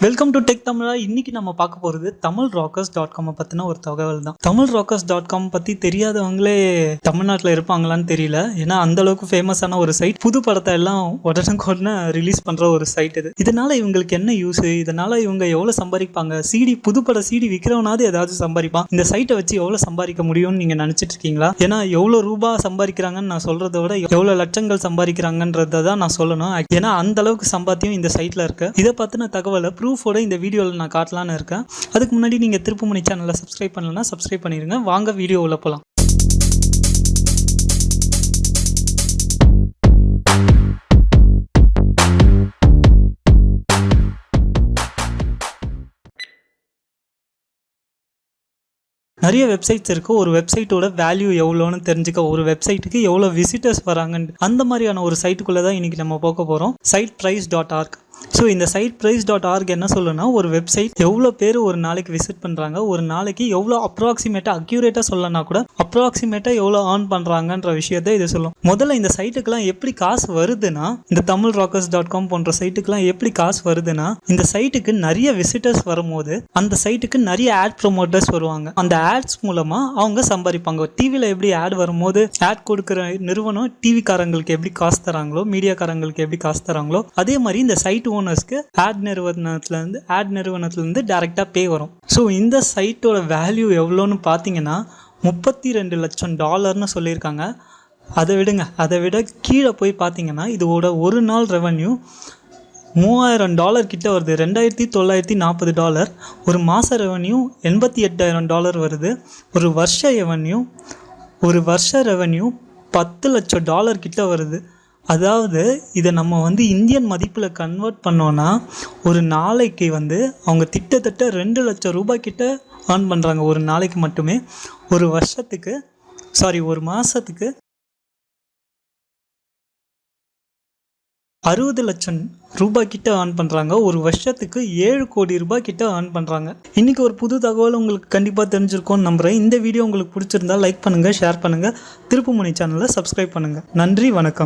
Welcome to tech தமிழா. இன்னைக்கு நம்ம பார்க்க போகிறது tamilrockers.com பற்றின ஒரு தகவல் தான். tamilrockers.com பற்றி தெரியாதவங்களே தமிழ்நாட்டில் இருப்பாங்களான்னு தெரியல. ஏன்னா அந்த அளவுக்கு ஃபேமஸான ஒரு சைட். புது படத்தை எல்லாம் உடனே ரிலீஸ் பண்ணுற ஒரு சைட் இது. இதனால இவங்களுக்கு என்ன யூஸ், இதனால இவங்க எவ்வளோ சம்பாதிப்பாங்க, புதுப்பட சிடி விற்கிறவனாவது ஏதாவது சம்பாதிப்பான், இந்த சைட்டை வச்சு எவ்வளோ சம்பாதிக்க முடியும்னு நீங்கள் நினச்சிட்டு இருக்கீங்களா? ஏன்னா எவ்வளோ ரூபாய் சம்பாதிக்கிறாங்கன்னு நான் சொல்கிறத விட எவ்வளோ லட்சங்கள் சம்பாதிக்கிறாங்கன்றதை தான் நான் சொல்லணும். ஏன்னா அந்த அளவுக்கு சம்பாத்தியம் இந்த சைட்டில் இருக்கு. இதை பற்றின தகவலை ப்ரூஃபோட இந்த வீடியோவில் நான் காட்டலான்னு இருக்கேன். அதுக்கு முன்னாடி நீங்கள் திருப்புமணி சேனலை சப்ஸ்கிரைப் பண்ணலன்னா சப்ஸ்கிரைப் பண்ணிடுங்க. வாங்க வீடியோவில் போகலாம். நிறைய வெப்சைட்ஸ் இருக்குது. ஒரு வெப்சைட்டோட வேல்யூ எவ்வளோன்னு தெரிஞ்சுக்க, ஒரு வெப்சைட்டுக்கு எவ்வளோ விசிட்டர்ஸ் வராங்கன்னு அந்த மாதிரியான ஒரு சைட்டுக்குள்ளே தான் இன்றைக்கி நம்ம பார்க்க போகிறோம். siteprice.org. ஸோ இந்த siteprice.org என்ன சொல்லுன்னா, ஒரு வெப்சைட் எவ்வளோ பேர் ஒரு நாளைக்கு விசிட் பண்ணுறாங்க, ஒரு நாளைக்கு எவ்வளோ அப்ராக்சிமேட்டாக அக்யூரேட்டாக சொல்லனா கூட அப்ராக்சிமேட்டாக எவ்வளோ ஏர்ன் பண்ணுறாங்கன்ற விஷயத்தை இது சொல்லும். முதல்ல இந்த சைட்டுக்கெல்லாம் எப்படி காசு வருதுன்னா, இந்த tamilrockers.com போன்ற சைட்டுக்கெல்லாம் எப்படி காசு வருதுன்னா, இந்த சைட்டுக்கு நிறைய விசிட்டர்ஸ் வரும்போது அந்த சைட்டுக்கு நிறைய ஆட் ப்ரொமோட்டர்ஸ் வருவாங்க. அந்த ஆட்ஸ் மூலமாக அவங்க சம்பாதிப்பாங்க. டிவியில் எப்படி ஆட் வரும்போது ஆட் கொடுக்குற நிறுவனம் டிவிக்காரங்களுக்கு எப்படி காசு தராங்களோ, மீடியாக்காரங்களுக்கு எப்படி காசு தராங்களோ, அதே மாதிரி இந்த சைட் ஓனர்ஸ்க்கு ஆட் நிறுவனத்திலேருந்து டைரெக்டாக பே வரும். ஸோ இந்த சைட்டோட வேல்யூ எவ்வளோன்னு பார்த்தீங்கன்னா $32 லட்சம் சொல்லியிருக்காங்க. அதை விட கீழே போய் பார்த்தீங்கன்னா இதோட ஒரு நாள் ரெவன்யூ $3000 கிட்ட வருது, $2940. ஒரு மாத ரெவன்யூ $88,000 வருது. ஒரு வருஷ ரெவன்யூ $10 லட்சம் கிட்ட வருது. அதாவது இதை நம்ம இந்தியன் மதிப்பில் கன்வெர்ட் பண்ணோன்னா ஒரு நாளைக்கு அவங்க கிட்டத்தட்ட $2 லட்சம் கிட்ட ஏர்ன் பண்ணுறாங்க ஒரு நாளைக்கு மட்டுமே. ஒரு மாதத்துக்கு $60 லட்சம் கிட்ட ஏர்ன் பண்ணுறாங்க. ஒரு வருஷத்துக்கு $7 கோடி கிட்ட ஏர்ன் பண்ணுறாங்க. இன்றைக்கி ஒரு புது தகவல் உங்களுக்கு கண்டிப்பாக தெரிஞ்சிருக்கும்னு நம்புகிறேன். இந்த வீடியோ உங்களுக்கு பிடிச்சிருந்தா லைக் பண்ணுங்கள், ஷேர் பண்ணுங்கள், திருப்புமணி சேனலை சப்ஸ்கிரைப் பண்ணுங்கள். நன்றி, வணக்கம்.